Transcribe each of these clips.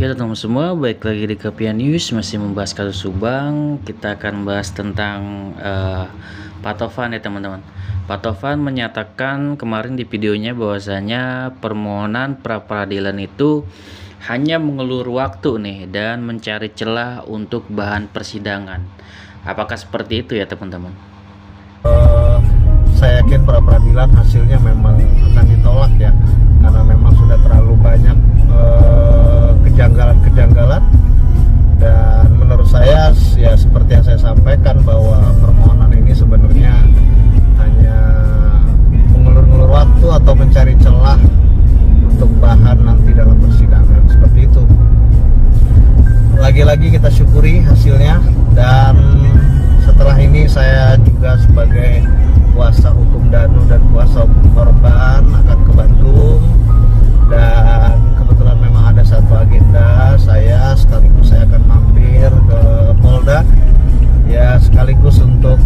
Ya teman-teman semua, baik lagi di Kapia News, masih membahas kasus Subang. Kita akan bahas tentang Pak Tovan ya teman-teman. Pak Tovan menyatakan kemarin di videonya bahwasanya permohonan pra-peradilan itu hanya mengulur waktu nih dan mencari celah untuk bahan persidangan. Apakah seperti itu ya teman-teman? Saya yakin pra-peradilan hasilnya memang akan ditolak ya, karena memang sudah terlalu banyak kejanggalan-kejanggalan, dan menurut saya ya seperti yang saya sampaikan bahwa permohonan ini sebenarnya hanya mengulur-ngulur waktu atau mencari celah untuk bahan nanti dalam persidangan, seperti itu. Lagi-lagi kita syukuri hasilnya, dan setelah ini saya juga sebagai kuasa hukum Danu dan kuasa hukum korban akan ke Bandung, dan kebetulan memang ada satu agenda saya akan mampir ke Polda ya, sekaligus untuk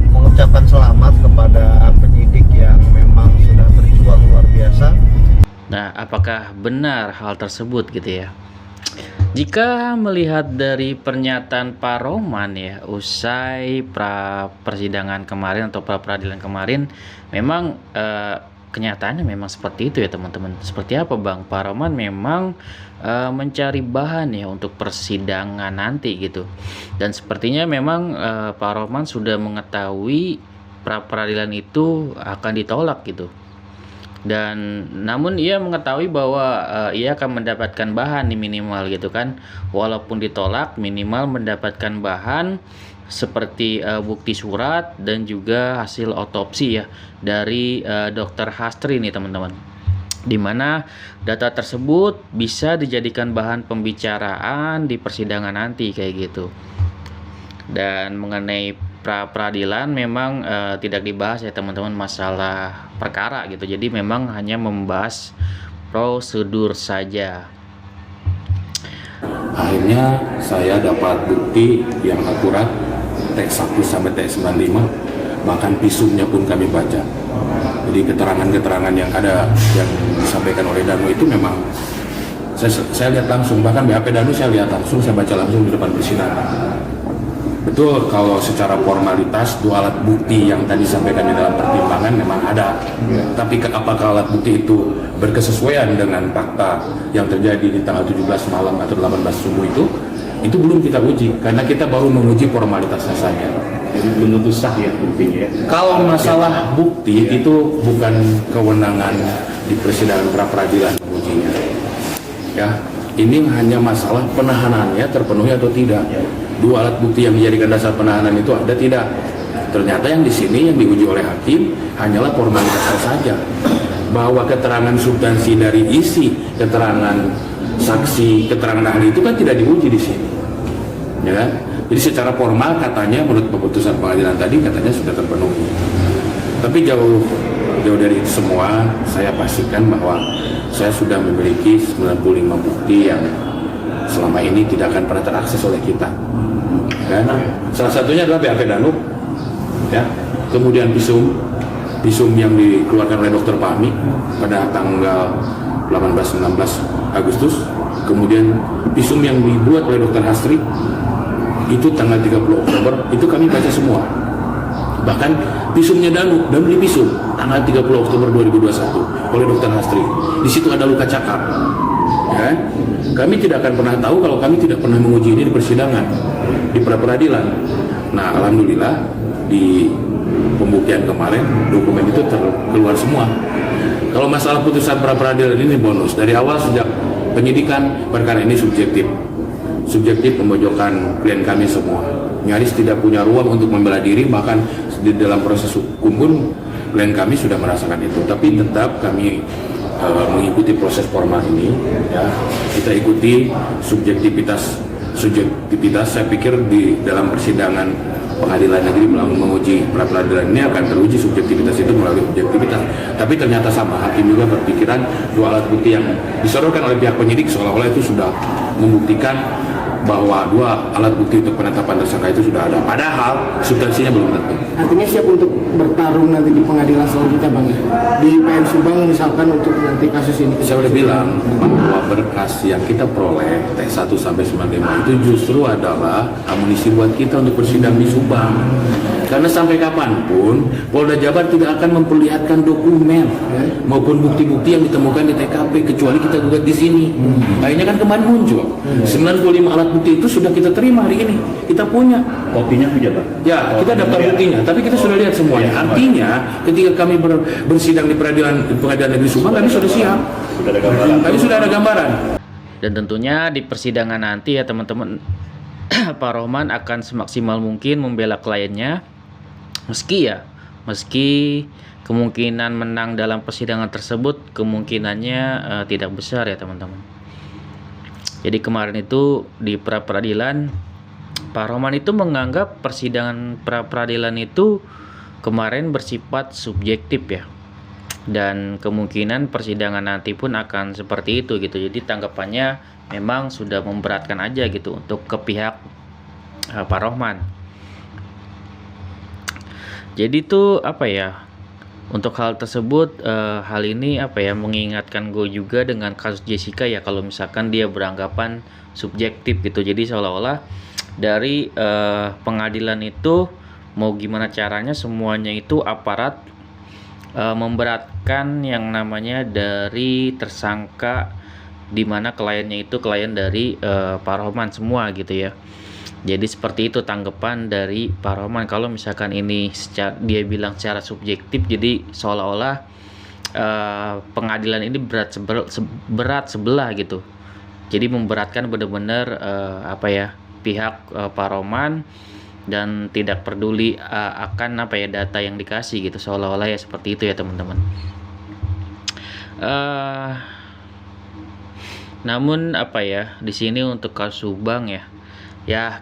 mengucapkan selamat kepada penyidik yang memang sudah berjuang luar biasa. Nah, apakah benar hal tersebut gitu ya? Jika melihat dari pernyataan Pak Roman ya, usai persidangan kemarin atau pra-peradilan kemarin, memang kenyataannya memang seperti itu ya teman-teman. Seperti apa Bang? Pak Roman memang mencari bahan ya untuk persidangan nanti gitu. Dan sepertinya memang Pak Roman sudah mengetahui pra-peradilan itu akan ditolak gitu. Dan namun ia mengetahui bahwa ia akan mendapatkan bahan di minimal gitu kan, walaupun ditolak minimal mendapatkan bahan seperti bukti surat dan juga hasil otopsi ya dari dokter Hastri nih teman-teman, dimana data tersebut bisa dijadikan bahan pembicaraan di persidangan nanti kayak gitu. Dan mengenai pra-peradilan memang tidak dibahas ya teman-teman masalah perkara gitu, jadi memang hanya membahas prosedur saja. Akhirnya saya dapat bukti yang akurat, teks 1 sampai teks 95, bahkan visumnya pun kami baca. Jadi keterangan-keterangan yang ada yang disampaikan oleh Danu itu memang saya lihat langsung, bahkan BAP Danu saya lihat langsung, saya baca langsung di depan persidangan. Betul, kalau secara formalitas dua alat bukti yang tadi disampaikan di dalam pertimbangan memang ada, tapi apakah alat bukti itu berkesesuaian dengan fakta yang terjadi di tanggal 17 malam atau 18 subuh itu belum kita uji, karena kita baru menguji formalitasnya saja. Jadi belum tentu sah ya buktinya. Kalau masalah bukti itu bukan kewenangan di persidangan pra-peradilan mengujinya. Ya, ini hanya masalah penahanannya terpenuhi atau tidak. Dua alat bukti yang dijadikan dasar penahanan itu ada tidak? Ternyata yang di sini yang diuji oleh hakim hanyalah formalitasnya saja. Bahwa keterangan substansi dari isi keterangan saksi, keterangan ahli itu kan tidak diuji di sini. Ya kan? Jadi secara formal katanya menurut keputusan pengadilan tadi katanya sudah terpenuhi. Tapi jauh dari itu semua, saya pastikan bahwa saya sudah memiliki 95 bukti yang selama ini tidak akan pernah terakses oleh kita. Kan? Salah satunya adalah BAP Danu, ya. Kemudian visum yang dikeluarkan oleh Dr. Fahmi pada tanggal 18-19 Agustus, kemudian visum yang dibuat oleh Dr. Hastri itu tanggal 30 Oktober, itu kami baca semua. Bahkan visumnya Danu di visum tanggal 30 Oktober 2021 oleh Dr. Hastri. Di situ ada luka cakar. Ya, kami tidak akan pernah tahu kalau kami tidak pernah menguji ini di persidangan, di pra-peradilan. Nah, alhamdulillah di pembuktian kemarin dokumen itu keluar semua. Kalau masalah putusan pra-peradilan ini bonus dari awal, sejak penyidikan perkara ini subjektif pembojokan klien kami semua, nyaris tidak punya ruang untuk membela diri, bahkan di dalam proses hukum pun klien kami sudah merasakan itu. Tapi tetap kami mengikuti proses formal ini, ya. Kita ikuti subjektivitas. Saya pikir di dalam persidangan pengadilan negeri menguji pra-peradilan ini akan teruji subjektivitas itu melalui objektivitas. Tapi ternyata sama, hakim juga berpikiran dua alat bukti yang disodorkan oleh pihak penyidik seolah-olah itu sudah membuktikan bahwa 2 alat bukti untuk penetapan tersangka itu sudah ada. Padahal substansinya belum tentu. Artinya siap untuk bertarung nanti di pengadilan selanjutnya Bang ya? Di PN Subang misalkan untuk nanti kasus ini. Saya udah bilang bahwa berkas yang kita peroleh T1 sampai 95 itu justru adalah amunisi buat kita untuk bersidang di Subang. Karena sampai kapanpun Polda Jabar tidak akan memperlihatkan dokumen maupun bukti-bukti yang ditemukan di TKP kecuali kita gugat di sini. Akhirnya kan kemarin muncul 95 alat bukti itu sudah kita terima hari ini. Kita punya Kopinya punya Pak? ya, kita daftar buktinya, tapi kita sudah lihat semuanya. Artinya ketika kami bersidang di pengadilan negeri Subang, kami sudah siap. Sudah ada gambaran. Kami sudah ada gambaran. Dan tentunya di persidangan nanti ya teman-teman, Pak Rohman akan semaksimal mungkin membela kliennya, meski kemungkinan menang dalam persidangan tersebut kemungkinannya tidak besar ya teman-teman. Jadi kemarin itu di pra-peradilan Pak Rohman itu menganggap persidangan pra-peradilan itu kemarin bersifat subjektif ya. Dan kemungkinan persidangan nanti pun akan seperti itu gitu. Jadi tanggapannya memang sudah memberatkan aja gitu untuk ke pihak Pak Rohman. Jadi tuh apa ya, untuk hal tersebut hal ini apa ya, mengingatkan gue juga dengan kasus Jessica ya, kalau misalkan dia beranggapan subjektif gitu. Jadi seolah-olah dari pengadilan itu mau gimana caranya semuanya itu aparat memberatkan yang namanya dari tersangka, di mana kliennya itu klien dari Pak Rohman semua gitu ya. Jadi seperti itu tanggapan dari Pak Rohman. Kalau misalkan ini dia bilang secara subjektif, jadi seolah-olah pengadilan ini berat sebelah gitu. Jadi memberatkan benar-benar apa ya, pihak Pak Rohman, dan tidak peduli akan apa ya, data yang dikasih gitu, seolah-olah ya seperti itu ya teman-teman. Namun apa ya, di sini untuk kasus Subang ya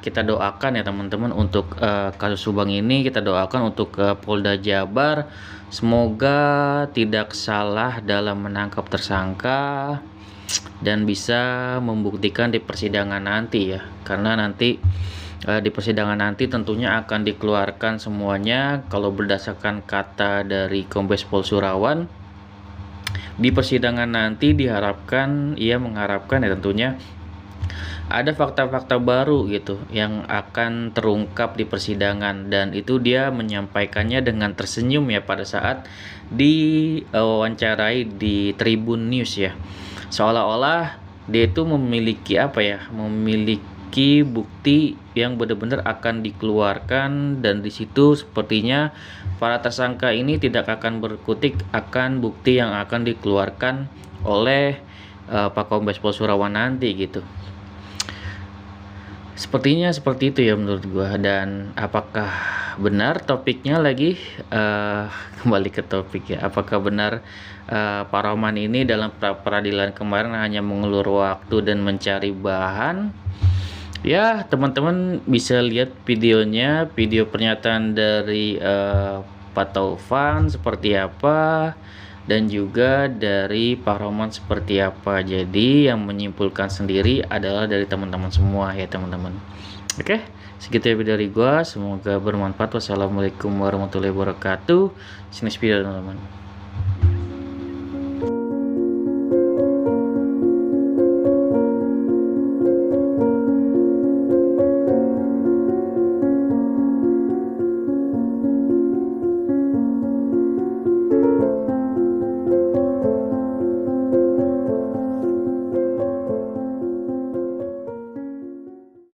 kita doakan ya teman-teman untuk kasus Subang ini, kita doakan untuk Polda Jabar semoga tidak salah dalam menangkap tersangka dan bisa membuktikan di persidangan nanti ya, karena nanti di persidangan nanti tentunya akan dikeluarkan semuanya. Kalau berdasarkan kata dari Kombes Pol Surawan, di persidangan nanti diharapkan, ia mengharapkan ya tentunya ada fakta-fakta baru gitu yang akan terungkap di persidangan, dan itu dia menyampaikannya dengan tersenyum ya pada saat diwawancarai di Tribun News ya. Seolah-olah dia itu memiliki apa ya, memiliki bukti yang benar-benar akan dikeluarkan, dan di situ sepertinya para tersangka ini tidak akan berkutik akan bukti yang akan dikeluarkan oleh Pak Kombes Pol Surawan nanti gitu. Sepertinya seperti itu ya menurut gua. Dan apakah benar topiknya lagi kembali ke topik ya, apakah benar Pak Rohman ini dalam peradilan kemarin hanya mengulur waktu dan mencari bahan? Ya teman-teman bisa lihat videonya, video pernyataan dari Pak Taufan seperti apa, dan juga dari Pak Rohman seperti apa. Jadi yang menyimpulkan sendiri adalah dari teman-teman semua ya teman-teman. Oke, segitu ya video dari gua, semoga bermanfaat. Wassalamualaikum warahmatullahi wabarakatuh. Sini video teman-teman.